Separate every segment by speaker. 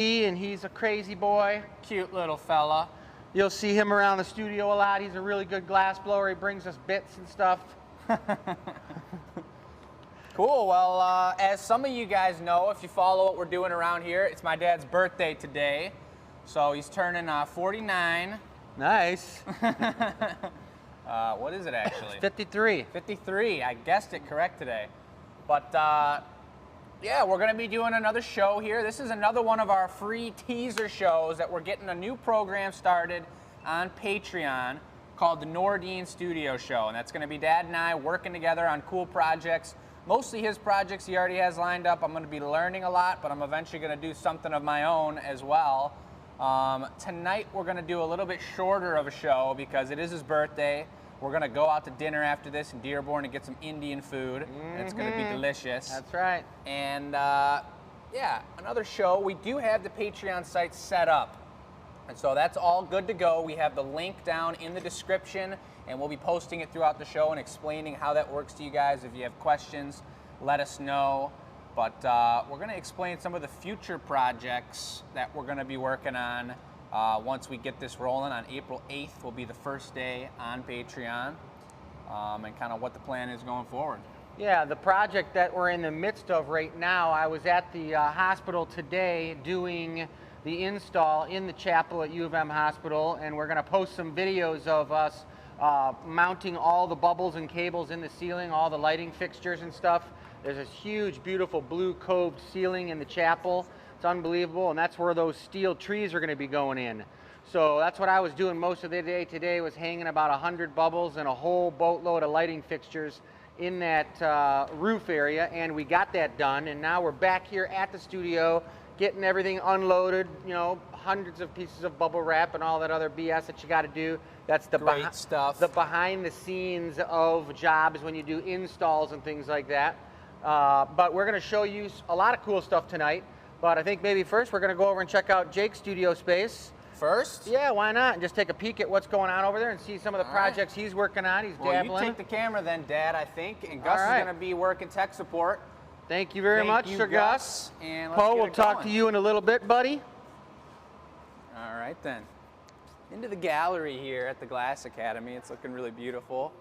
Speaker 1: and he's a crazy boy.
Speaker 2: Cute little fella.
Speaker 1: You'll see him around the studio a lot. He's a really good glass blower. He brings us bits and stuff.
Speaker 2: Cool. Well, as some of you guys know, if you follow what we're doing around here, it's my dad's birthday today. So he's turning 49.
Speaker 1: Nice.
Speaker 2: What is it actually?
Speaker 1: 53.
Speaker 2: 53. I guessed it correct today. But yeah, we're going to be doing another show here. This is another one of our free teaser shows that we're getting a new program started on Patreon called the Nordin Studio Show. And that's going to be Dad and I working together on cool projects. Mostly his projects he already has lined up. I'm going to be learning a lot, but I'm eventually going to do something of my own as well. Tonight we're going to do a little bit shorter of a show because it is his birthday. We're going to go out to dinner after this in Dearborn and get some Indian food. And it's going to be delicious.
Speaker 1: That's right.
Speaker 2: And yeah, another show. We do have the Patreon site set up. And so that's all good to go. We have the link down in the description, and we'll be posting it throughout the show and explaining how that works to you guys. If you have questions, let us know. But we're going to explain some of the future projects that we're going to be working on once we get this rolling. On April 8th will be the first day on Patreon, and kind of what the plan is going forward.
Speaker 1: Yeah, the project that we're in the midst of right now, I was at the hospital today doing the install in the chapel at U of M Hospital, and we're going to post some videos of us mounting all the bubbles and cables in the ceiling, all the lighting fixtures and stuff. There's this huge, beautiful blue coved ceiling in the chapel. It's unbelievable, and that's where those steel trees are going to be going in. So that's what I was doing most of the day today, was hanging about 100 bubbles and a whole boatload of lighting fixtures in that roof area, and we got that done, and now we're back here at the studio getting everything unloaded, you know, hundreds of pieces of bubble wrap and all that other BS that you got to do. That's the
Speaker 2: Great stuff.
Speaker 1: The behind the scenes of jobs when you do installs and things like that. But we're going to show you a lot of cool stuff tonight. But I think maybe first we're going to go over and check out Jake's studio space.
Speaker 2: First?
Speaker 1: Yeah, why not? And just take a peek at what's going on over there and see some of the projects he's working on. He's dabbling.
Speaker 2: Well, you take the camera then, Dad, I think. And Gus is going to be working tech support.
Speaker 1: Thank you very much, Sir Gus.
Speaker 2: And
Speaker 1: Poe, we'll talk to you in a little bit, buddy.
Speaker 2: All right, then. Into the gallery here at the Glass Academy. It's looking really beautiful,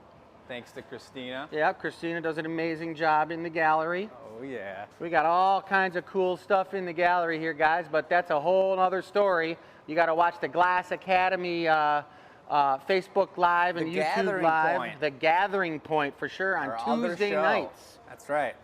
Speaker 2: thanks to Christina.
Speaker 1: Yeah, Christina does an amazing job in the gallery.
Speaker 2: Oh, yeah.
Speaker 1: We got all kinds of cool stuff in the gallery here, guys, but that's a whole other story. You got to watch the Glass Academy Facebook Live and YouTube Live. The Gathering Point, for sure, on Tuesday nights.
Speaker 2: That's right.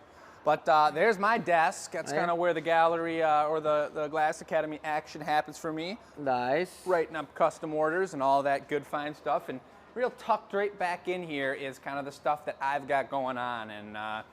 Speaker 2: But there's my desk. That's kind of where the gallery or the Glass Academy action happens for me.
Speaker 1: Nice.
Speaker 2: Writing up custom orders and all that good fine stuff. And real tucked right back in here is kind of the stuff that I've got going on. And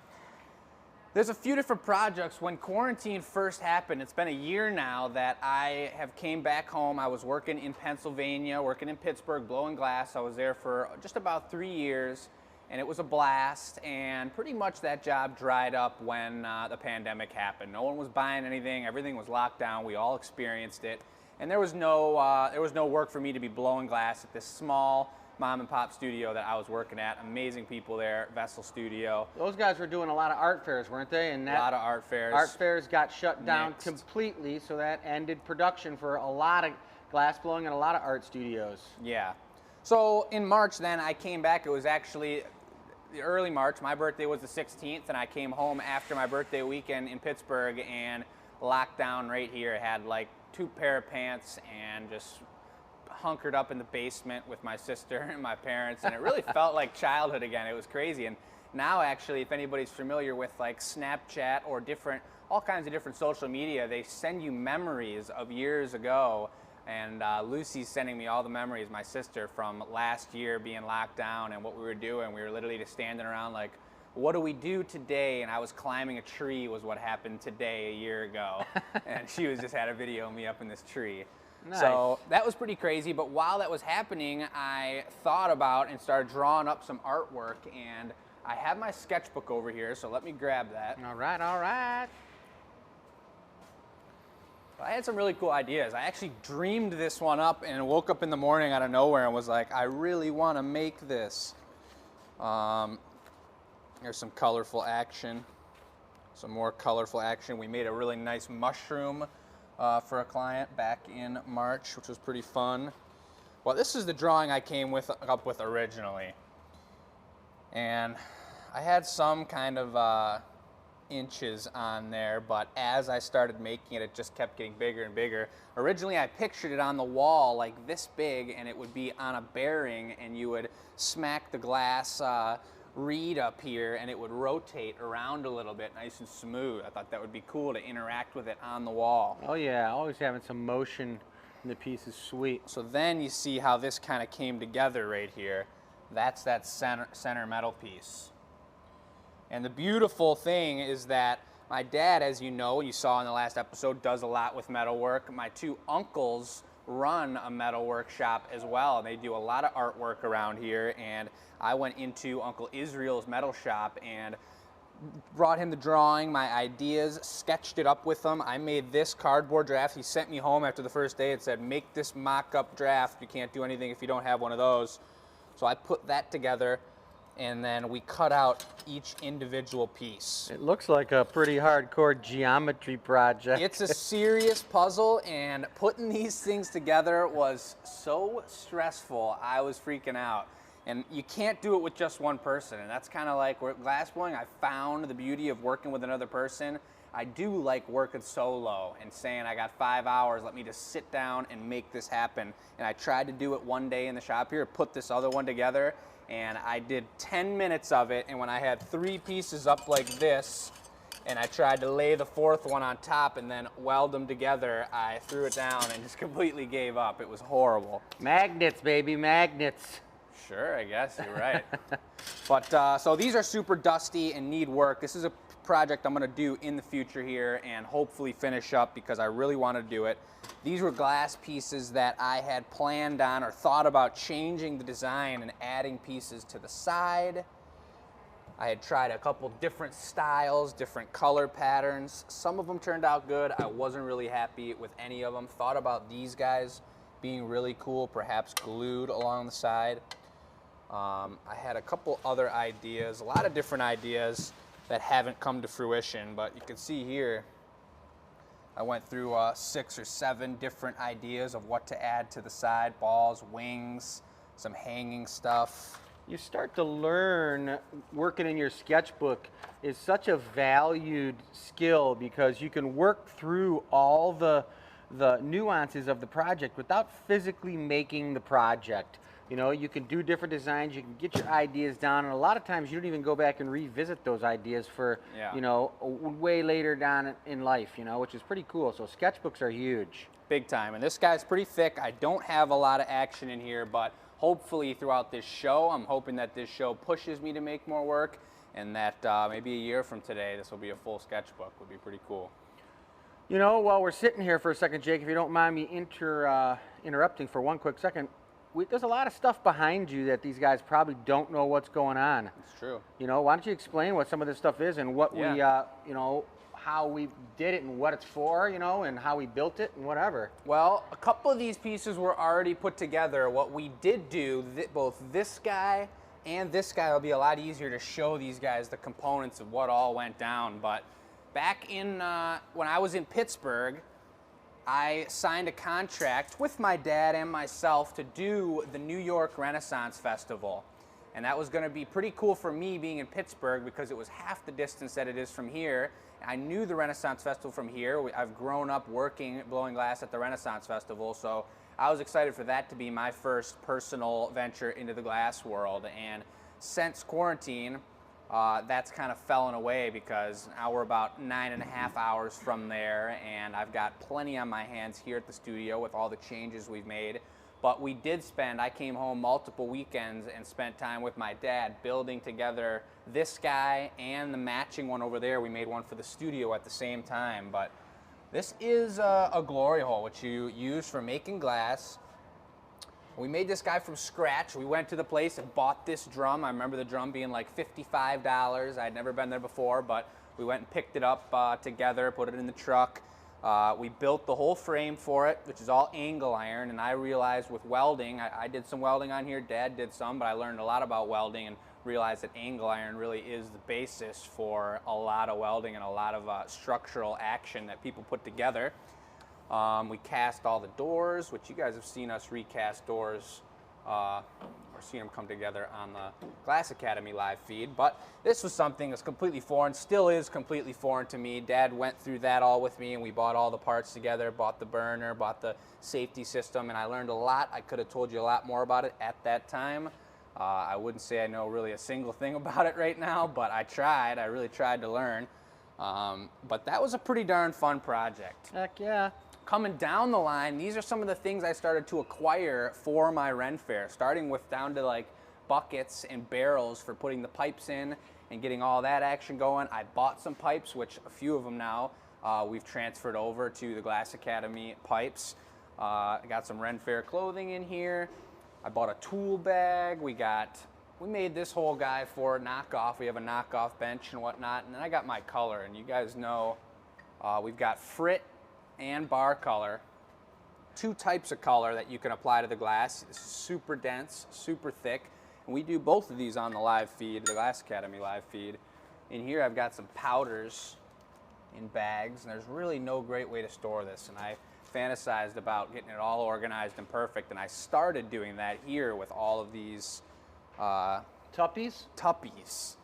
Speaker 2: there's a few different projects. When quarantine first happened, it's been a year now that I have came back home. I was working in Pennsylvania, working in Pittsburgh, blowing glass. I was there for just about 3 years. And it was a blast, and pretty much that job dried up when the pandemic happened. No one was buying anything, everything was locked down, we all experienced it. And there was no work for me to be blowing glass at this small mom and pop studio that I was working at. Amazing people there, Vessel Studio.
Speaker 1: Those guys were doing a lot of art fairs, weren't they? And
Speaker 2: a lot of art fairs.
Speaker 1: Art fairs got shut down completely, so that ended production for a lot of glass blowing and a lot of art studios.
Speaker 2: Yeah. So in March then, I came back. It was actually early March. My birthday was the 16th, and I came home after my birthday weekend in Pittsburgh and locked down right here. I had like 2 pair of pants and just hunkered up in the basement with my sister and my parents, and it really felt like childhood again. It was crazy. And now actually, if anybody's familiar with like Snapchat or all kinds of different social media, they send you memories of years ago. And Lucy's sending me all the memories, my sister, from last year being locked down and what we were doing. We were literally just standing around like, what do we do today? And I was climbing a tree was what happened today a year ago. And she was just had a video of me up in this tree. Nice. So that was pretty crazy. But while that was happening, I thought about and started drawing up some artwork. And I have my sketchbook over here, so let me grab that.
Speaker 1: All right, all right.
Speaker 2: I had some really cool ideas. I actually dreamed this one up and woke up in the morning out of nowhere and was like, I really want to make this. Here's some colorful action. Some more colorful action. We made a really nice mushroom for a client back in March, which was pretty fun. Well, this is the drawing I came up with originally. And I had some kind of inches on there, but as I started making it, it just kept getting bigger and bigger. Originally, I pictured it on the wall like this big, and it would be on a bearing, and you would smack the glass reed up here, and it would rotate around a little bit, nice and smooth. I thought that would be cool to interact with it on the wall.
Speaker 1: Oh yeah, always having some motion in the piece is sweet.
Speaker 2: So then you see how this kind of came together right here. That's that center metal piece. And the beautiful thing is that my dad, as you know, you saw in the last episode, does a lot with metalwork. My two uncles run a metal workshop as well, and they do a lot of artwork around here. And I went into Uncle Israel's metal shop and brought him the drawing, my ideas, sketched it up with him. I made this cardboard draft. He sent me home after the first day and said, make this mock-up draft. You can't do anything if you don't have one of those. So I put that together, and then we cut out each individual piece.
Speaker 1: It looks like a pretty hardcore geometry project.
Speaker 2: It's a serious puzzle, and putting these things together was so stressful, I was freaking out. And you can't do it with just one person, and that's kind of like where glassblowing, I found the beauty of working with another person. I do like working solo and saying, I got 5 hours, let me just sit down and make this happen. And I tried to do it one day in the shop here, put this other one together, and I did 10 minutes of it, and when I had 3 pieces up like this, and I tried to lay the 4th one on top and then weld them together, I threw it down and just completely gave up. It was horrible.
Speaker 1: Magnets, baby, magnets.
Speaker 2: Sure, I guess you're right. But so these are super dusty and need work. This is a project I'm going to do in the future here and hopefully finish up because I really want to do it. These were glass pieces that I had planned on or thought about changing the design and adding pieces to the side. I had tried a couple different styles, different color patterns. Some of them turned out good. I wasn't really happy with any of them. Thought about these guys being really cool, perhaps glued along the side. I had a couple other ideas, a lot of different ideas that haven't come to fruition, but you can see here, I went through 6 or 7 different ideas of what to add to the side, balls, wings, some hanging stuff.
Speaker 1: You start to learn working in your sketchbook is such a valued skill because you can work through all the nuances of the project without physically making the project. You know, you can do different designs, you can get your ideas down, and a lot of times you don't even go back and revisit those ideas for, you know, way later down in life, you know, which is pretty cool. So sketchbooks are huge.
Speaker 2: Big time. And this guy's pretty thick. I don't have a lot of action in here, but hopefully throughout this show, I'm hoping that this show pushes me to make more work and that maybe a year from today, this will be a full sketchbook. Would be pretty cool.
Speaker 1: You know, while we're sitting here for a second, Jake, if you don't mind me interrupting for one quick second, there's a lot of stuff behind you that these guys probably don't know what's going on.
Speaker 2: It's true.
Speaker 1: You know, why don't you explain what some of this stuff is and what we, you know, how we did it and what it's for, you know, and how we built it and whatever.
Speaker 2: Well, a couple of these pieces were already put together. What we did do, both this guy and this guy will be a lot easier to show these guys the components of what all went down. But back in, when I was in Pittsburgh, I signed a contract with my dad and myself to do the New York Renaissance Festival. And that was going to be pretty cool for me being in Pittsburgh because it was half the distance that it is from here. I knew the Renaissance Festival from here. I've grown up working, blowing glass at the Renaissance Festival, so I was excited for that to be my first personal venture into the glass world. And since quarantine, that's kind of fallen away because now we're about 9.5 hours from there, and I've got plenty on my hands here at the studio with all the changes we've made. But we did I came home multiple weekends and spent time with my dad building together this guy and the matching one over there. We made one for the studio at the same time. But this is a glory hole, which you use for making glass. We made this guy from scratch. We went to the place and bought this drum. I remember the drum being like $55. I'd never been there before, but we went and picked it up together, put it in the truck. We built the whole frame for it, which is all angle iron, and I realized with welding, I did some welding on here, Dad did some, but I learned a lot about welding and realized that angle iron really is the basis for a lot of welding and a lot of structural action that people put together. We cast all the doors, which you guys have seen us recast doors or seen them come together on the Glass Academy live feed. But this was something that's completely foreign, still is completely foreign to me. Dad went through that all with me, and we bought all the parts together, bought the burner, bought the safety system, and I learned a lot. I could have told you a lot more about it at that time. I wouldn't say I know really a single thing about it right now, but I tried. I really tried to learn. But that was a pretty darn fun project.
Speaker 1: Heck yeah.
Speaker 2: Coming down the line, these are some of the things I started to acquire for my Ren Fair, starting with down to like buckets and barrels for putting the pipes in and getting all that action going. I bought some pipes, which a few of them now we've transferred over to the Glass Academy pipes. I got some Ren Fair clothing in here. I bought a tool bag. We made this whole guy for knockoff. We have a knockoff bench and whatnot. And then I got my color, and you guys know we've got frit and bar color, two types of color that you can apply to the glass. It's super dense, super thick, and we do both of these on the live feed, the Glass Academy live feed. In here I've got some powders in bags, and there's really no great way to store this, and I fantasized about getting it all organized and perfect, and I started doing that here with all of these
Speaker 1: Tuppies?
Speaker 2: Tuppies.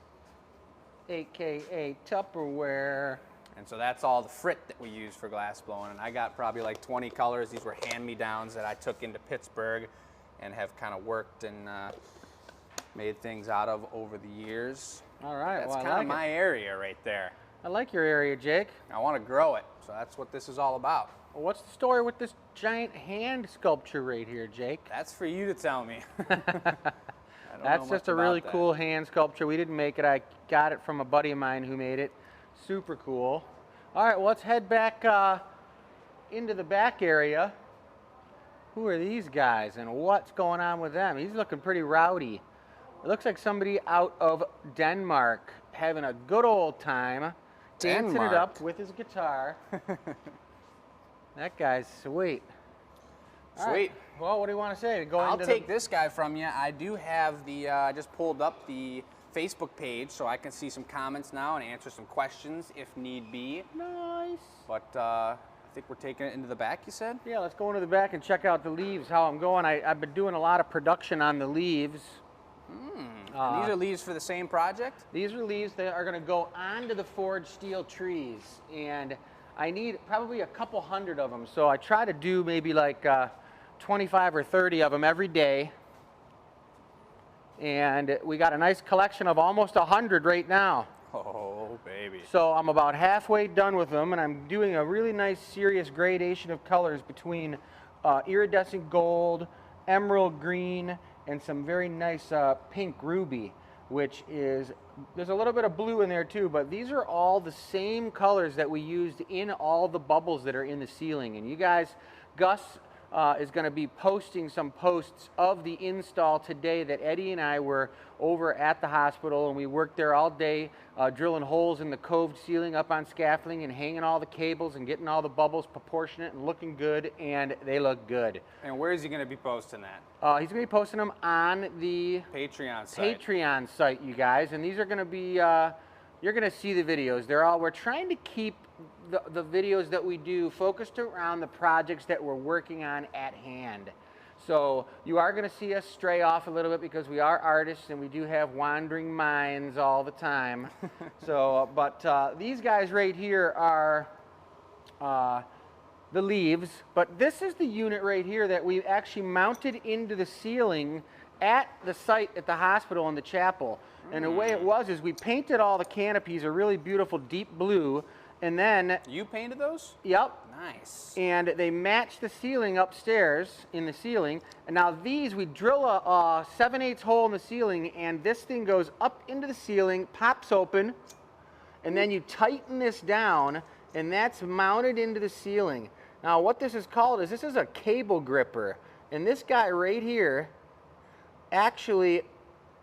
Speaker 1: AKA Tupperware.
Speaker 2: And so that's all the frit that we use for glass blowing. And I got probably like 20 colors. These were hand-me-downs that I took into Pittsburgh and have kind of worked and made things out of over the years.
Speaker 1: All right.
Speaker 2: That's
Speaker 1: well,
Speaker 2: kind of my area right there.
Speaker 1: I like your area, Jake.
Speaker 2: I want to grow it, so that's what this is all about.
Speaker 1: Well, what's the story with this giant hand sculpture right here, Jake?
Speaker 2: That's for you to tell me.
Speaker 1: That's just a really cool hand sculpture. We didn't make it. I got it from a buddy of mine who made it. Super cool. All right, well, let's head back into the back area. Who are these guys and what's going on with them? He's looking pretty rowdy. It looks like somebody out of Denmark having a good old time, dancing it up with his guitar. That guy's sweet.
Speaker 2: Sweet.
Speaker 1: Right. Well, what do you want to say?
Speaker 2: I'll take this guy from you. I do have the, I just pulled up the Facebook page so I can see some comments now and answer some questions if need be.
Speaker 1: Nice.
Speaker 2: But I think we're taking it into the back, you said?
Speaker 1: Yeah, let's go into the back and check out the leaves, how I'm going. I've been doing a lot of production on the leaves.
Speaker 2: And these are leaves for the same project?
Speaker 1: These are leaves that are going to go onto the forged steel trees. And I need probably a couple hundred of them. So I try to do maybe like 25 or 30 of them every day. And we got a nice collection of almost 100 right now.
Speaker 2: Oh, baby.
Speaker 1: So I'm about halfway done with them, and I'm doing a really nice serious gradation of colors between iridescent gold, emerald green, and some very nice pink ruby, which is, there's a little bit of blue in there too, but these are all the same colors that we used in all the bubbles that are in the ceiling. And you guys, Gus is going to be posting some posts of the install today that Eddie and I were over at the hospital, and we worked there all day drilling holes in the coved ceiling up on scaffolding and hanging all the cables and getting all the bubbles proportionate and looking good, and they look good.
Speaker 2: And where is he going to be posting that?
Speaker 1: He's going to be posting them on the
Speaker 2: Patreon
Speaker 1: site, you guys, and these are going to be, you're going to see the videos. We're trying to keep the videos that we do focused around the projects that we're working on at hand. So you are going to see us stray off a little bit because we are artists and we do have wandering minds all the time. So, but these guys right here are the leaves, but this is the unit right here that we actually mounted into the ceiling at the site at the hospital in the chapel. And the way it was is we painted all the canopies a really beautiful deep blue, and then...
Speaker 2: You painted those?
Speaker 1: Yep.
Speaker 2: Nice.
Speaker 1: And they match the ceiling upstairs in the ceiling. And now these, we drill a 7/8 hole in the ceiling, and this thing goes up into the ceiling, pops open, and then you tighten this down, and that's mounted into the ceiling. Now what this is called is, this is a cable gripper. And this guy right here actually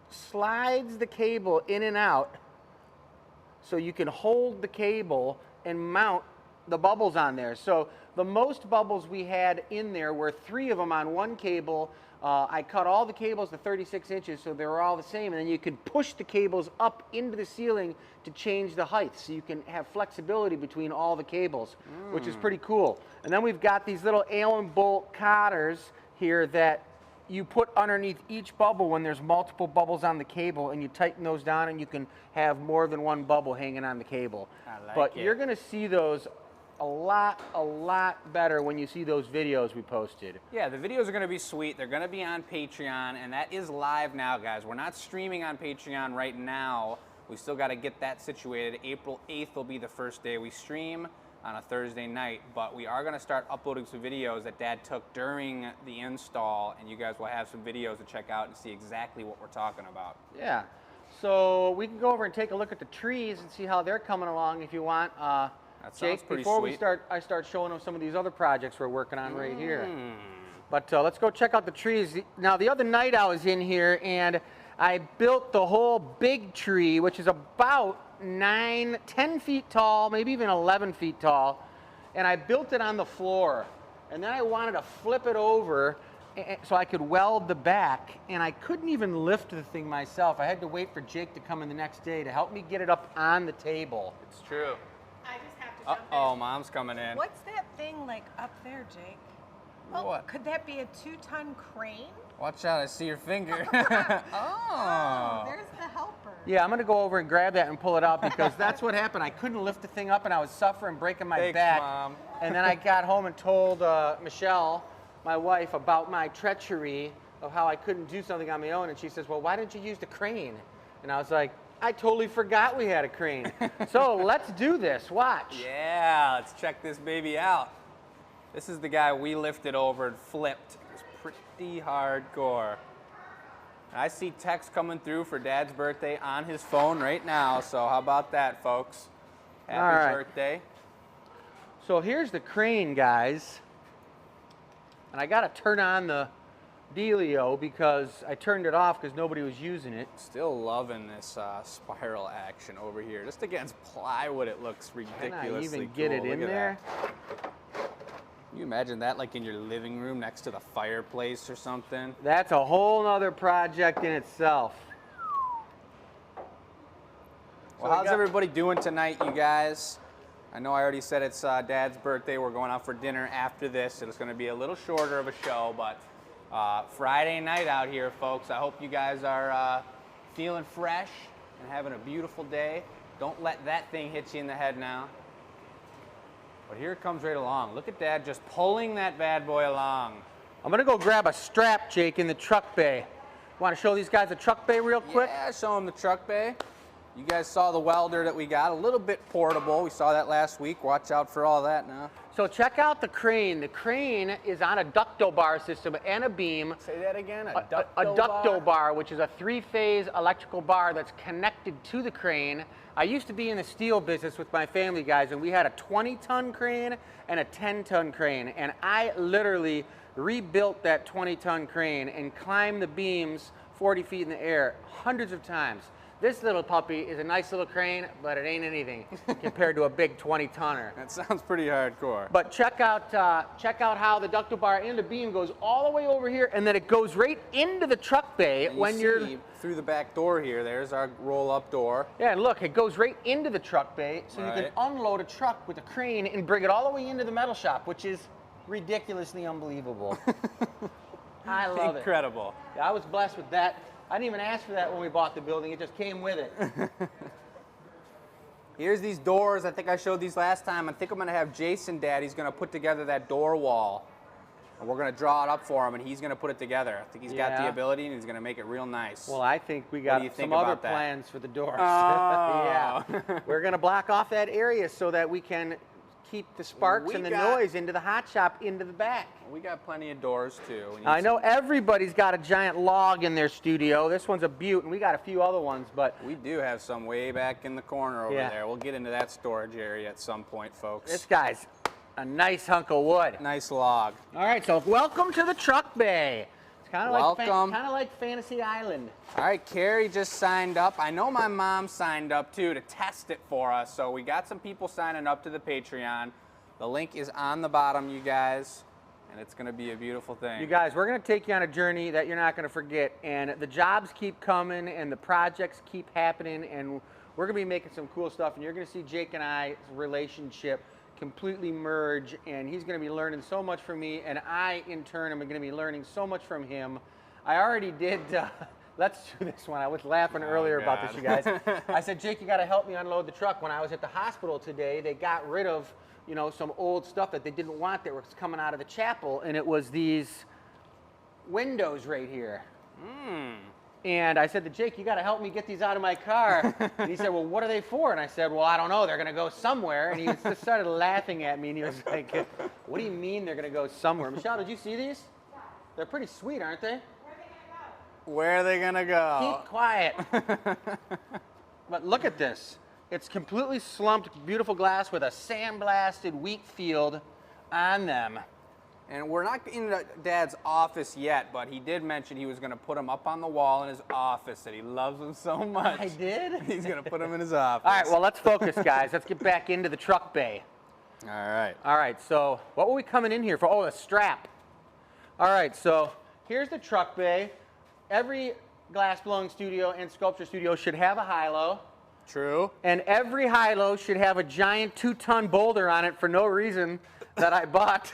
Speaker 1: slides the cable in and out so you can hold the cable and mount the bubbles on there. So The most bubbles we had in there were 3 of them on one cable. I cut all the cables to 36 inches so they were all the same, and then you could push the cables up into the ceiling to change the height, so you can have flexibility between all the cables, which is pretty cool. And then we've got these little Allen bolt cotters here that you put underneath each bubble when there's multiple bubbles on the cable, and you tighten those down and you can have more than one bubble hanging on the cable. But you're gonna see those a lot better when you see those videos we posted.
Speaker 2: Yeah, the videos are going to be sweet. They're going to be on Patreon, and that is live now, guys. We're not streaming on Patreon right now. We still got to get that situated. April 8th will be the first day we stream on a Thursday night, but we are going to start uploading some videos that Dad took during the install, and you guys will have some videos to check out and see exactly what we're talking about.
Speaker 1: Yeah, so we can go over and take a look at the trees and see how they're coming along if you want. Jake, before I start showing them some of these other projects we're working on right here. But let's go check out the trees. Now, the other night I was in here and I built the whole big tree, which is about 10 feet tall, maybe even 11 feet tall. And I built it on the floor. And then I wanted to flip it over so I could weld the back. And I couldn't even lift the thing myself. I had to wait for Jake to come in the next day to help me get it up on the table.
Speaker 2: It's true.
Speaker 3: I just have to jump in.
Speaker 2: Uh-oh, Mom's coming in.
Speaker 3: What's that thing like up there, Jake? Oh,
Speaker 2: What?
Speaker 3: could that be a 2-ton crane?
Speaker 2: Watch out, I see your finger.
Speaker 3: Oh, there's the helper.
Speaker 1: Yeah, I'm going to go over and grab that and pull it out because that's what happened. I couldn't lift the thing up and I was suffering, breaking my back.
Speaker 2: Mom.
Speaker 1: And then I got home and told Michelle, my wife, about my treachery of how I couldn't do something on my own. And she says, well, why didn't you use the crane? And I was like, I totally forgot we had a crane. So let's do this. Watch.
Speaker 2: Yeah, let's check this baby out. This is the guy we lifted over and flipped. It was pretty hardcore. I see text coming through for Dad's birthday on his phone right now, so how about that, folks? Happy birthday.
Speaker 1: So here's the crane, guys. And I got to turn on the dealio because I turned it off because nobody was using it.
Speaker 2: Still loving this spiral action over here. Just against plywood, it looks ridiculously cool.
Speaker 1: Can I even get it in there?
Speaker 2: Can you imagine that like in your living room next to the fireplace or something?
Speaker 1: That's a whole nother project in itself.
Speaker 2: Well, how's everybody doing tonight, you guys? I know I already said it's Dad's birthday. We're going out for dinner after this. It's going to be a little shorter of a show, but Friday night out here, folks. I hope you guys are feeling fresh and having a beautiful day. Don't let that thing hit you in the head now. But here it comes right along. Look at Dad just pulling that bad boy along.
Speaker 1: I'm going to go grab a strap, Jake, in the truck bay. Want to show these guys the truck bay real quick?
Speaker 2: Yeah, show them the truck bay. You guys saw the welder that we got, a little bit portable. We saw that last week. Watch out for all that now.
Speaker 1: So check out the crane. The crane is on a ducto bar system and a beam.
Speaker 2: Say that again,
Speaker 1: A ducto bar, which is a 3-phase electrical bar that's connected to the crane. I used to be in the steel business with my family, guys, and we had a 20-ton crane and a 10-ton crane. And I literally rebuilt that 20-ton crane and climbed the beams 40 feet in the air hundreds of times. This little puppy is a nice little crane, but it ain't anything compared to a big 20-tonner.
Speaker 2: That sounds pretty hardcore.
Speaker 1: But check out how the ductile bar and the beam goes all the way over here, and then it goes right into the truck bay when you're
Speaker 2: through the back door here. There's our roll-up door.
Speaker 1: Yeah, and look, it goes right into the truck bay, so you can unload a truck with a crane and bring it all the way into the metal shop, which is ridiculously unbelievable. I love it.
Speaker 2: Incredible.
Speaker 1: Yeah, I was blessed with that. I didn't even ask for that when we bought the building. It just came with it.
Speaker 2: Here's these doors. I think I showed these last time. I think I'm going to have Jason, Dad. He's going to put together that door wall. And we're going to draw it up for him, and he's going to put it together. I think he's got the ability, and he's going to make it real nice.
Speaker 1: Well, I think we got some other plans for the doors.
Speaker 2: Oh.
Speaker 1: Yeah. We're going to block off that area so that we can keep the sparks and the noise into the hot shop into the back.
Speaker 2: We got plenty of doors too.
Speaker 1: I know everybody's got a giant log in their studio. This one's a butte, and we got a few other ones, but
Speaker 2: we do have some way back in the corner over there. We'll get into that storage area at some point, folks.
Speaker 1: This guy's a nice hunk of wood.
Speaker 2: Nice log.
Speaker 1: All right, so welcome to the truck bay. It's kind of like Fantasy Island.
Speaker 2: All right, Carrie just signed up. I know my mom signed up too to test it for us. So we got some people signing up to the Patreon. The link is on the bottom, you guys, and it's going to be a beautiful thing.
Speaker 1: You guys, we're going to take you on a journey that you're not going to forget, and the jobs keep coming and the projects keep happening, and we're going to be making some cool stuff, and you're going to see Jake and I's relationship completely merge, and he's going to be learning so much from me, and I, in turn, am going to be learning so much from him. I already did, let's do this one. I was laughing earlier about this, you guys. I said, Jake, you got to help me unload the truck. When I was at the hospital today, they got rid of, you know, some old stuff that they didn't want that was coming out of the chapel, and it was these windows right here. And I said to Jake, you got to help me get these out of my car. And he said, well, what are they for? And I said, well, I don't know. They're going to go somewhere. And he just started laughing at me, and he was like, what do you mean they're going to go somewhere? Michelle, did you see these? They're pretty sweet, aren't they?
Speaker 2: Where are they going to go?
Speaker 1: Keep quiet. But look at this. It's completely slumped, beautiful glass with a sandblasted wheat field on them.
Speaker 2: And we're not in Dad's office yet, but he did mention he was going to put them up on the wall in his office, that he loves them so much.
Speaker 1: I did?
Speaker 2: He's going to put them in his office.
Speaker 1: All right, well, let's focus, guys. Let's get back into the truck bay.
Speaker 2: All right.
Speaker 1: All right, so what were we coming in here for? Oh, a strap. All right, so here's the truck bay. Every glass blowing studio and sculpture studio should have a high-low.
Speaker 2: True.
Speaker 1: And every high-low should have a giant 2-ton boulder on it for no reason that I bought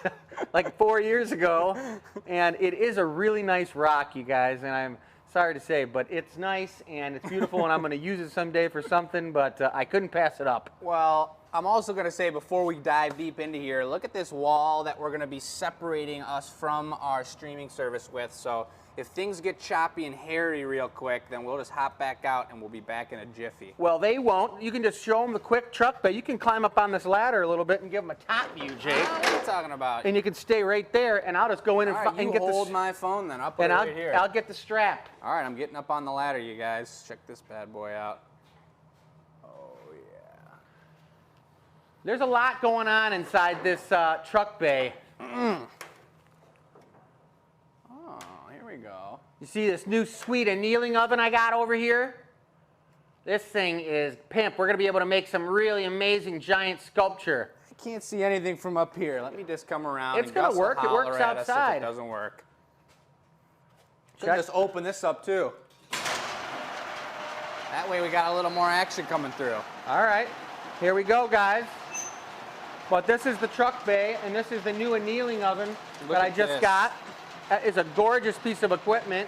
Speaker 1: like 4 years ago. And it is a really nice rock, you guys, and I'm sorry to say, but it's nice and it's beautiful, and I'm going to use it someday for something, but I couldn't pass it up.
Speaker 2: Well, I'm also going to say, before we dive deep into here, look at this wall that we're going to be separating us from our streaming service with. So if things get choppy and hairy real quick, then we'll just hop back out and we'll be back in a jiffy.
Speaker 1: Well, they won't. You can just show them the quick truck bay. You can climb up on this ladder a little bit and give them a top view, Jake.
Speaker 2: What are you talking about?
Speaker 1: And you can stay right there, and I'll just go in and,
Speaker 2: All right,
Speaker 1: and get
Speaker 2: hold
Speaker 1: the
Speaker 2: my phone then. I'll put
Speaker 1: and
Speaker 2: it right here.
Speaker 1: I'll get the strap.
Speaker 2: All right, I'm getting up on the ladder, you guys. Check this bad boy out. Oh, yeah.
Speaker 1: There's a lot going on inside this truck bay.
Speaker 2: Oh, here we go.
Speaker 1: You see this new sweet annealing oven I got over here? This thing is pimp. We're going to be able to make some really amazing giant sculpture.
Speaker 2: I can't see anything from up here. Let me just come around.
Speaker 1: It's going to work. It works outside.
Speaker 2: If it doesn't work. Should
Speaker 1: Check.
Speaker 2: just open this up too. That way we got a little more action coming through.
Speaker 1: All right. Here we go, guys. But this is the truck bay, and this is the new annealing oven that I just got. That is a gorgeous piece of equipment.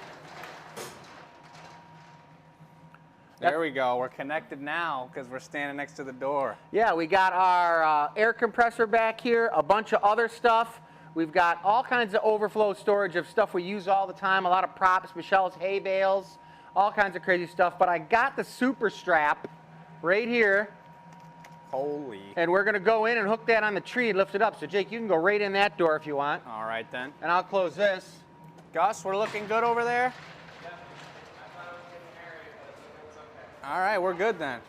Speaker 2: There we go. We're connected now because we're standing next to the door.
Speaker 1: Yeah, we got our air compressor back here, a bunch of other stuff. We've got all kinds of overflow storage of stuff we use all the time, a lot of props, Michelle's hay bales, all kinds of crazy stuff. But I got the super strap right here.
Speaker 2: Holy.
Speaker 1: And we're going to go in and hook that on the tree and lift it up. So, Jake, you can go right in that door if you want.
Speaker 2: All right, then.
Speaker 1: And I'll close this.
Speaker 2: Gus, we're looking good over there?
Speaker 4: Yeah. I thought it was getting hairy, but it was okay.
Speaker 2: All right, we're good then.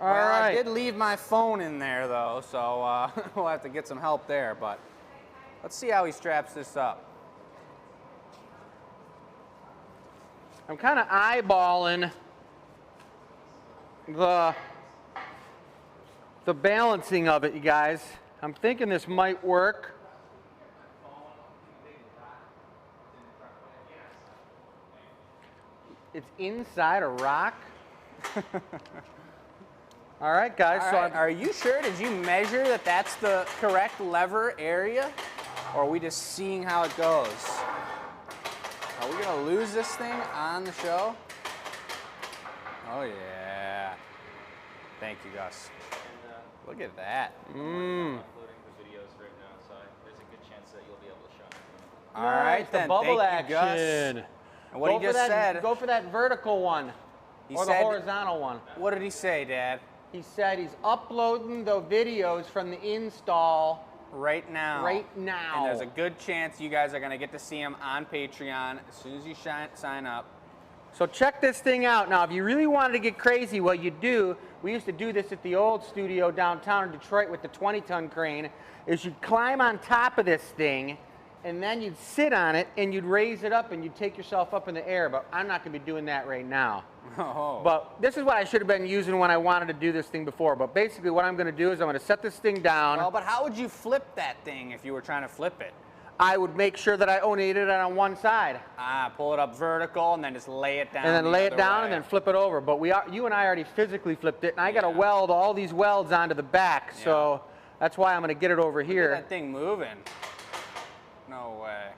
Speaker 1: All
Speaker 2: well,
Speaker 1: right.
Speaker 2: I did leave my phone in there, though, so we'll have to get some help there. But let's see how he straps this up.
Speaker 1: I'm kind of eyeballing the balancing of it, you guys. I'm thinking this might work. It's inside a rock. All right, guys.
Speaker 2: All right, are you sure? Did you measure that that's the correct lever area? Or are we just seeing how it goes? Are we going to lose this thing on the show? Oh, yeah. Thank you, Gus.
Speaker 4: And,
Speaker 2: Look at that.
Speaker 4: I'm uploading the videos right now, so there's a good chance that you'll be able to show them.
Speaker 2: All right,
Speaker 1: the
Speaker 2: then.
Speaker 1: bubble
Speaker 2: Thank you, Gus.
Speaker 1: action.
Speaker 2: And what he just said.
Speaker 1: Go for that vertical one, or the horizontal one.
Speaker 2: What did he say, Dad?
Speaker 1: He said he's uploading the videos from the install
Speaker 2: Right now.
Speaker 1: right now.
Speaker 2: And there's a good chance you guys are going to get to see him on Patreon as soon as you sign up.
Speaker 1: So check this thing out. Now, if you really wanted to get crazy, what you do, we used to do this at the old studio downtown in Detroit with the 20-ton crane, is you climb on top of this thing, and then you'd sit on it and you'd raise it up and you'd take yourself up in the air, but I'm not going to be doing that right now.
Speaker 2: Oh.
Speaker 1: But this is what I should have been using when I wanted to do this thing before. But basically what I'm going to do is I'm going to set this thing down.
Speaker 2: Well, but how would you flip that thing if you were trying to flip it?
Speaker 1: I would make sure that I only ate it on one side.
Speaker 2: Pull it up vertical and then just lay it down.
Speaker 1: And then lay it down
Speaker 2: way.
Speaker 1: and then flip it over. But you and I already physically flipped it, and I got to weld all these welds onto the back.
Speaker 2: Yeah.
Speaker 1: So that's why I'm going to get it over here.
Speaker 2: Look at that thing moving. No way.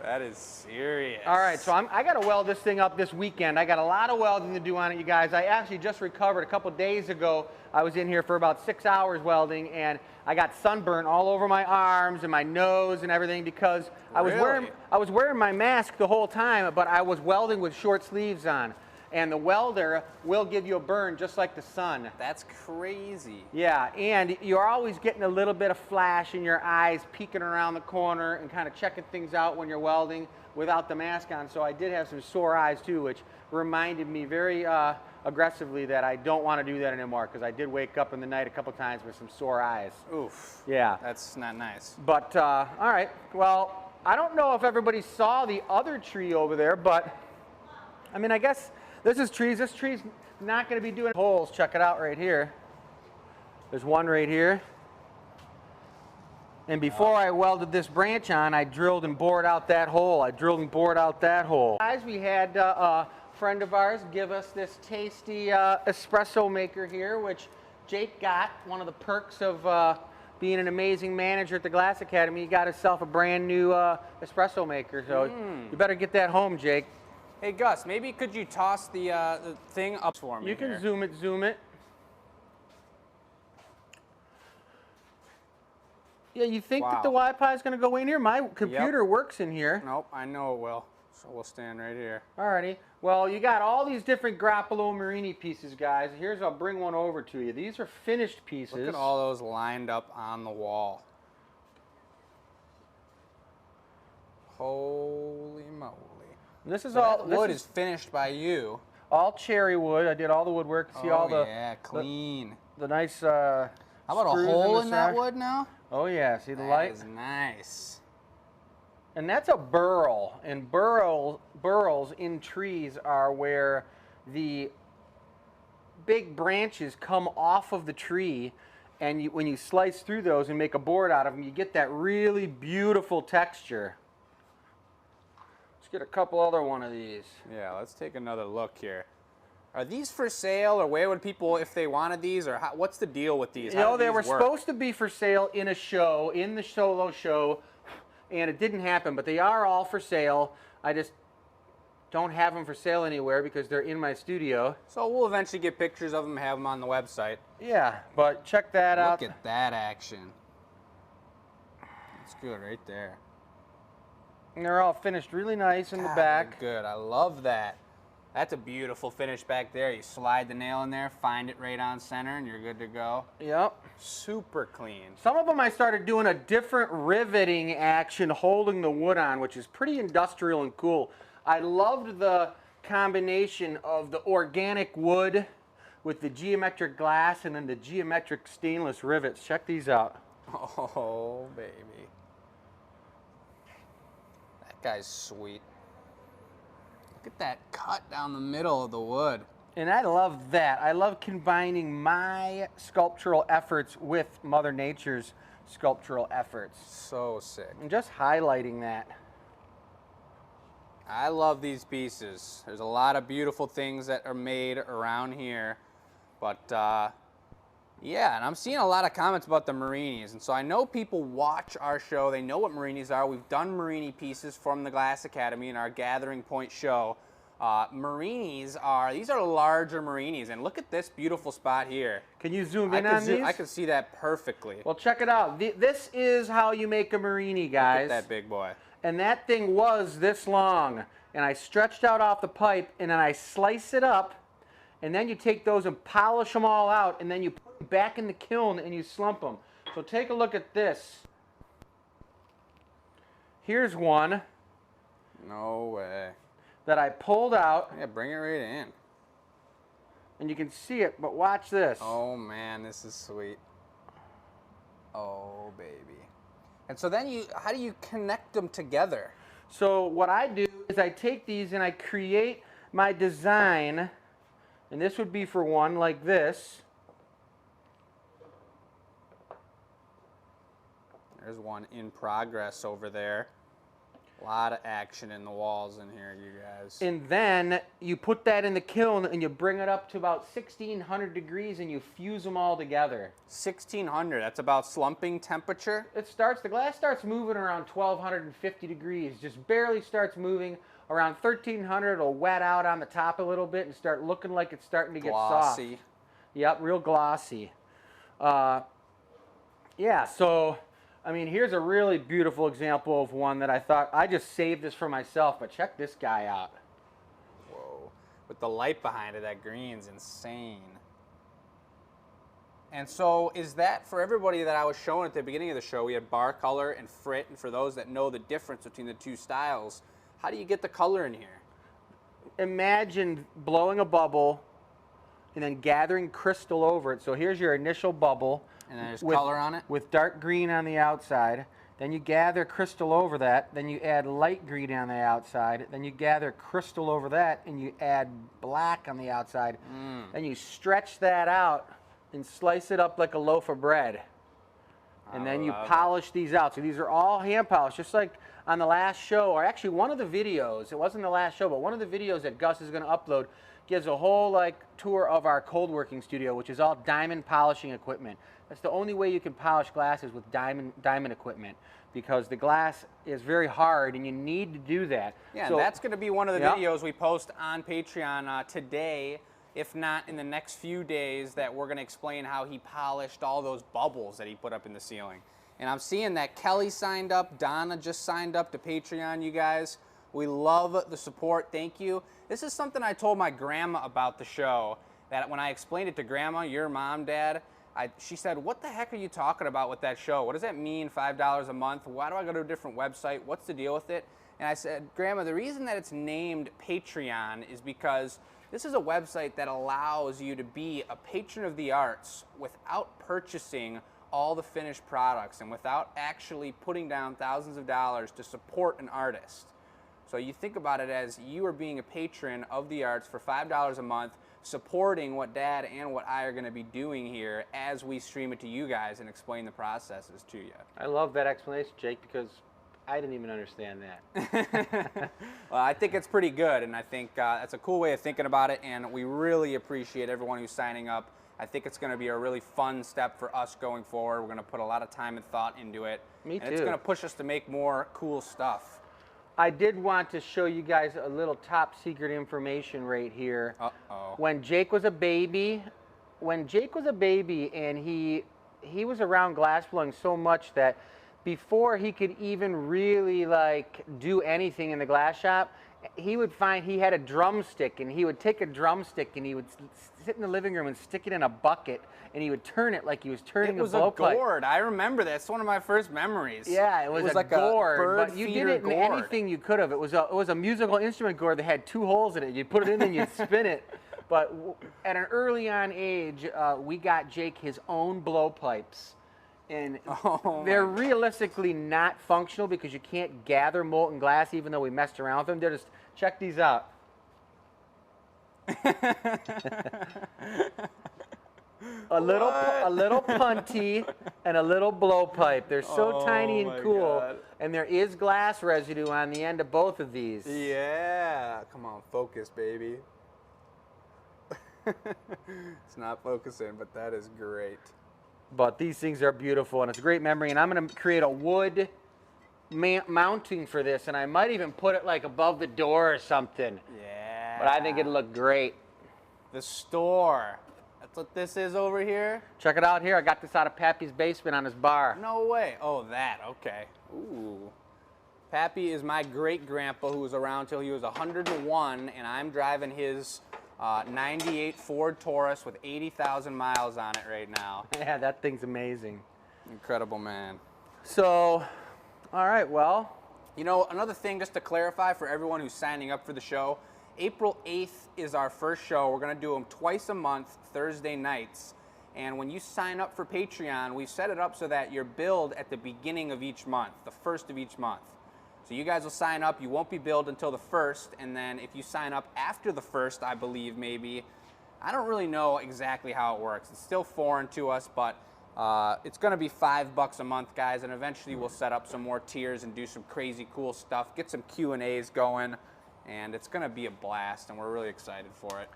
Speaker 2: That is serious.
Speaker 1: All right, so I got to weld this thing up this weekend. I got a lot of welding to do on it, you guys. I actually just recovered a couple days ago. I was in here for about 6 hours welding, and I got sunburnt all over my arms and my nose and everything because I was wearing my mask the whole time, but I was welding with short sleeves on. And the welder will give you a burn just like the sun.
Speaker 2: That's crazy.
Speaker 1: Yeah, and you're always getting a little bit of flash in your eyes, peeking around the corner and kind of checking things out when you're welding without the mask on. So I did have some sore eyes too, which reminded me very aggressively that I don't want to do that anymore because I did wake up in the night a couple times with some sore eyes.
Speaker 2: Oof.
Speaker 1: Yeah.
Speaker 2: That's not nice.
Speaker 1: But, all right, well, I don't know if everybody saw the other tree over there, but, I mean, I guess this is trees. This tree's not going to be doing holes. Check it out right here. There's one right here. And before I welded this branch on, I drilled and bored out that hole. I drilled and bored out that hole. Guys, we had a friend of ours give us this tasty espresso maker here, which Jake got. One of the perks of being an amazing manager at the Glass Academy. He got himself a brand new espresso maker. So you better get that home, Jake.
Speaker 2: Hey, Gus, maybe could you toss the thing up for me
Speaker 1: You can
Speaker 2: here?
Speaker 1: zoom it. Yeah, you think that the Wi-Fi is going to go in here? My computer works in here.
Speaker 2: Nope, I know it will. So we'll stand right here.
Speaker 1: Alrighty. Well, you got all these different Grappolo Marini pieces, guys. I'll bring one over to you. These are finished pieces.
Speaker 2: Look at all those lined up on the wall. Holy moly.
Speaker 1: This is
Speaker 2: So
Speaker 1: all
Speaker 2: that wood is finished by you.
Speaker 1: all cherry wood. I did all the woodwork. See all the
Speaker 2: yeah, clean.
Speaker 1: the nice
Speaker 2: How about a
Speaker 1: screws
Speaker 2: hole
Speaker 1: the
Speaker 2: in that
Speaker 1: side.
Speaker 2: wood now?
Speaker 1: Oh yeah, see the
Speaker 2: That
Speaker 1: light?
Speaker 2: is nice.
Speaker 1: And that's a burl. And burls in trees are where the big branches come off of the tree, and when you slice through those and make a board out of them, you get that really beautiful texture. Let's get a couple other one of these.
Speaker 2: Yeah, let's take another look here. Are these for sale, or where would people, if they wanted these, or what's the deal with these?
Speaker 1: You know, they were supposed to be for sale in a show, in the solo show, and it didn't happen, but they are all for sale. I just don't have them for sale anywhere because they're in my studio.
Speaker 2: So we'll eventually get pictures of them and have them on the website.
Speaker 1: Yeah, but check that out.
Speaker 2: Look at that action. That's good right there.
Speaker 1: And they're all finished really nice in the
Speaker 2: God,
Speaker 1: back.
Speaker 2: they're good. I love that. That's a beautiful finish back there. You slide the nail in there, find it right on center, and you're good to go.
Speaker 1: Yep.
Speaker 2: Super clean.
Speaker 1: Some of them I started doing a different riveting action holding the wood on, which is pretty industrial and cool. I loved the combination of the organic wood with the geometric glass and then the geometric stainless rivets. Check these out.
Speaker 2: Oh, baby. That guy's sweet. Look at that cut down the middle of the wood.
Speaker 1: And I love that. I love combining my sculptural efforts with Mother Nature's sculptural efforts.
Speaker 2: So sick.
Speaker 1: And just highlighting that.
Speaker 2: I love these pieces. There's a lot of beautiful things that are made around here. But, yeah, and I'm seeing a lot of comments about the Marinis. And so I know people watch our show. They know what Marinis are. We've done Marini pieces from the Glass Academy in our Gathering Point show. Marinis are, these are larger Marinis. And look at this beautiful spot here.
Speaker 1: Can you zoom in on these?
Speaker 2: I can see that perfectly.
Speaker 1: Well, check it out. This is how you make a Marini, guys.
Speaker 2: Look at that big boy.
Speaker 1: And that thing was this long. And I stretched out off the pipe, and then I slice it up. And then you take those and polish them all out, and then you put them back in the kiln and you slump them. So take a look at this. Here's one
Speaker 2: No way.
Speaker 1: that I pulled out.
Speaker 2: Yeah, bring it right in.
Speaker 1: and you can see it, but watch this.
Speaker 2: Oh man, this is sweet. Oh baby. And so then how do you connect them together?
Speaker 1: So what I do is I take these and I create my design, and this would be for one like this.
Speaker 2: There's one in progress over there. A lot of action in the walls in here, you guys.
Speaker 1: And then you put that in the kiln and you bring it up to about 1600 degrees and you fuse them all together.
Speaker 2: 1600, that's about slumping temperature?
Speaker 1: The glass starts moving around 1250 degrees, just barely starts moving. Around 1300 it'll wet out on the top a little bit and start looking like it's starting to get soft.
Speaker 2: Glossy.
Speaker 1: Yep, real glossy. Yeah, so I mean, here's a really beautiful example of one that I thought, I just saved this for myself, but check this guy out.
Speaker 2: Whoa. With the light behind it, that green's insane. And so is that, for everybody that I was showing at the beginning of the show, we had bar color and frit, and for those that know the difference between the two styles, how do you get the color in here?
Speaker 1: Imagine blowing a bubble and then gathering crystal over it. So here's your initial bubble.
Speaker 2: And then there's color on it?
Speaker 1: With dark green on the outside. Then you gather crystal over that. Then you add light green on the outside. Then you gather crystal over that, and you add black on the outside. Then you stretch that out and slice it up like a loaf of bread. And then you polish these out. So these are all hand polished, just like on the last show, or actually one of the videos. It wasn't the last show, but one of the videos that Gus is going to upload gives a whole tour of our cold working studio, which is all diamond polishing equipment. That's the only way you can polish glasses, with diamond equipment, because the glass is very hard and you need to do that.
Speaker 2: Yeah,
Speaker 1: so,
Speaker 2: and that's going to be one of the videos we post on Patreon today, if not in the next few days, that we're going to explain how he polished all those bubbles that he put up in the ceiling. And I'm seeing that Kelly signed up, Donna just signed up to Patreon, you guys. We love the support. Thank you. This is something I told my grandma about the show, that when I explained it to Grandma, your mom, Dad, she said, what the heck are you talking about with that show? What does that mean, $5 a month? Why do I go to a different website? What's the deal with it? And I said, Grandma, the reason that it's named Patreon is because this is a website that allows you to be a patron of the arts without purchasing all the finished products and without actually putting down thousands of dollars to support an artist. So you think about it as you are being a patron of the arts for $5 a month, supporting what Dad and what I are going to be doing here as we stream it to you guys and explain the processes to you.
Speaker 1: I love that explanation, Jake, because I didn't even understand that.
Speaker 2: Well, I think it's pretty good, and I think that's a cool way of thinking about it, and we really appreciate everyone who's signing up. I think it's going to be a really fun step for us going forward. We're going to put a lot of time and thought into it.
Speaker 1: Me too.
Speaker 2: And it's going to push us to make more cool stuff.
Speaker 1: I did want to show you guys a little top secret information right here.
Speaker 2: Uh-oh.
Speaker 1: When Jake was a baby, and he was around glassblowing so much that before he could even really do anything in the glass shop, he would find he had a drumstick, and he would take a drumstick and he would sit in the living room and stick it in a bucket, and he would turn it like he was turning a blowpipe.
Speaker 2: It was a gourd. I remember that. It's one of my first memories.
Speaker 1: Yeah, it was
Speaker 2: like
Speaker 1: gourd,
Speaker 2: a bird
Speaker 1: but you did
Speaker 2: feeder
Speaker 1: it in
Speaker 2: gourd.
Speaker 1: anything you could have. It was a musical instrument gourd that had 2 holes in it. You'd put it in and you'd spin it. But at an early on age, we got Jake his own blowpipes. And they're realistically not functional because you can't gather molten glass, even though we messed around with them. They're just, check these out. a little punty and a little blowpipe. They're so tiny and cool.
Speaker 2: God. And
Speaker 1: there is glass residue on the end of both of these.
Speaker 2: Yeah. Come on, focus, baby. It's not focusing, but that is great.
Speaker 1: But these things are beautiful, and it's a great memory. And I'm going to create a wood mounting for this, and I might even put it above the door or something.
Speaker 2: Yeah.
Speaker 1: But I think it'll look great.
Speaker 2: The store. That's what this is over here?
Speaker 1: Check it out here. I got this out of Pappy's basement on his bar.
Speaker 2: No way. Oh, that. Okay. Ooh. Pappy is my great-grandpa who was around till he was 101, and I'm driving his 98 Ford Taurus with 80,000 miles on it right now.
Speaker 1: Yeah, that thing's amazing.
Speaker 2: Incredible, man.
Speaker 1: So, all right, well.
Speaker 2: You know, another thing just to clarify for everyone who's signing up for the show, April 8th is our first show. We're going to do them twice a month, Thursday nights. And when you sign up for Patreon, we set it up so that you're billed at the beginning of each month, the first of each month. So you guys will sign up. You won't be billed until the 1st. And then if you sign up after the 1st, I believe maybe, I don't really know exactly how it works. It's still foreign to us, but it's going to be $5 a month, guys. And eventually we'll set up some more tiers and do some crazy cool stuff, get some Q&As going. And it's going to be a blast, and we're really excited for it.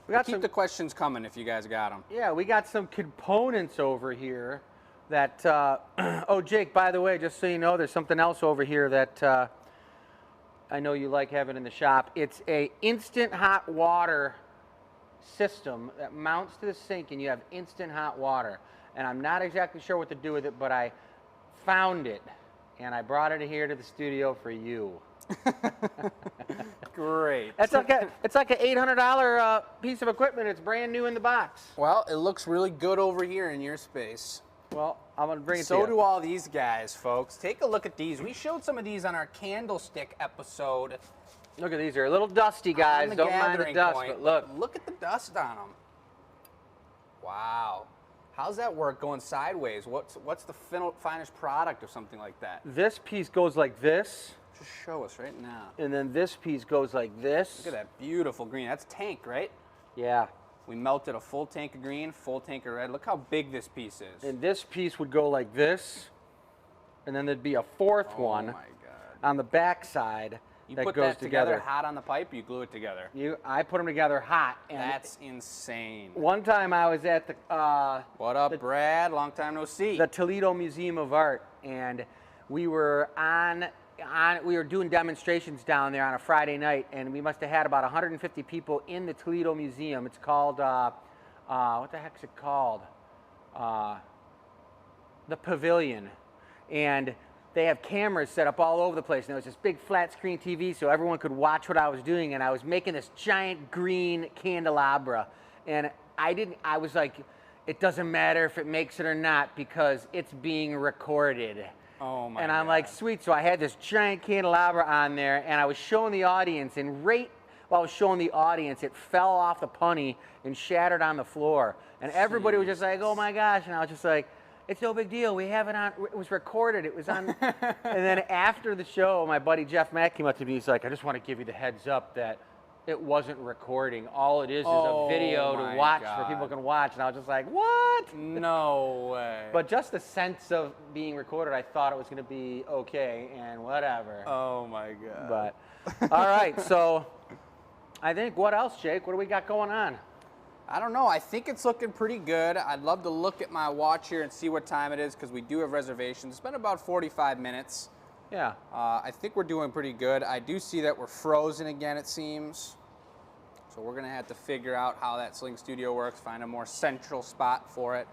Speaker 1: We got
Speaker 2: Keep the questions coming if you guys got them.
Speaker 1: Yeah, we got some components over here that, oh, Jake, by the way, just so you know, there's something else over here that I know you like having in the shop. It's a instant hot water system that mounts to the sink, and you have instant hot water. And I'm not exactly sure what to do with it, but I found it, and I brought it here to the studio for you.
Speaker 2: Great.
Speaker 1: It's like an $800 piece of equipment. It's brand new in the box.
Speaker 2: Well, it looks really good over here in your space.
Speaker 1: Well, I'm gonna bring it to
Speaker 2: So
Speaker 1: you.
Speaker 2: do all these guys, folks. Take a look at these. We showed some of these on our candlestick episode.
Speaker 1: Look at these. They're a little dusty, guys.
Speaker 2: On the
Speaker 1: Don't mind the
Speaker 2: gathering
Speaker 1: dust,
Speaker 2: point.
Speaker 1: but
Speaker 2: Look at the dust on them. Wow. How's that work going sideways? What's the finished product of something like that?
Speaker 1: this piece goes like this,
Speaker 2: Just show us right now.
Speaker 1: and then this piece goes like this.
Speaker 2: Look at that beautiful green. That's tank, right?
Speaker 1: Yeah.
Speaker 2: We melted a full tank of green, full tank of red. Look how big this piece is.
Speaker 1: And this piece would go like this, and then there'd be a fourth one
Speaker 2: Oh my God.
Speaker 1: on the back side
Speaker 2: You
Speaker 1: that
Speaker 2: put
Speaker 1: goes
Speaker 2: that together hot on the pipe, you glue it together.
Speaker 1: I put them together hot. And
Speaker 2: That's insane.
Speaker 1: one time I was at the
Speaker 2: What up, Brad? Long time no see.
Speaker 1: the Toledo Museum of Art, and we were we were doing demonstrations down there on a Friday night, and we must have had about 150 people in the Toledo Museum. It's called what the heck's it called? The Pavilion, and they have cameras set up all over the place, and there was this big flat screen TV so everyone could watch what I was doing, and I was making this giant green candelabra, and I was like, it doesn't matter if it makes it or not because it's being recorded.
Speaker 2: Oh my
Speaker 1: And I'm like, sweet. So I had this giant candelabra on there, and I was showing the audience, and right while I was showing the audience, it fell off the punny and shattered on the floor. And everybody was just like, oh my gosh. And I was just like, it's no big deal. We have it on, it was recorded. It was on. And then after the show, my buddy Jeff Mack came up to me. He's like, I just want to give you the heads up that it wasn't recording. All it is a video to watch for people can watch. And I was just like, what?
Speaker 2: No way.
Speaker 1: But just the sense of being recorded, I thought it was going to be okay and whatever.
Speaker 2: Oh my God.
Speaker 1: But all right, so I think what else, Jake? What do we got going on?
Speaker 2: I don't know. I think it's looking pretty good. I'd love to look at my watch here and see what time it is because we do have reservations. It's been about 45 minutes.
Speaker 1: Yeah.
Speaker 2: I think we're doing pretty good. I do see that we're frozen again, it seems. So we're going to have to figure out how that Sling Studio works, find a more central spot for it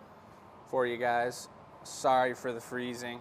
Speaker 2: for you guys. Sorry for the freezing.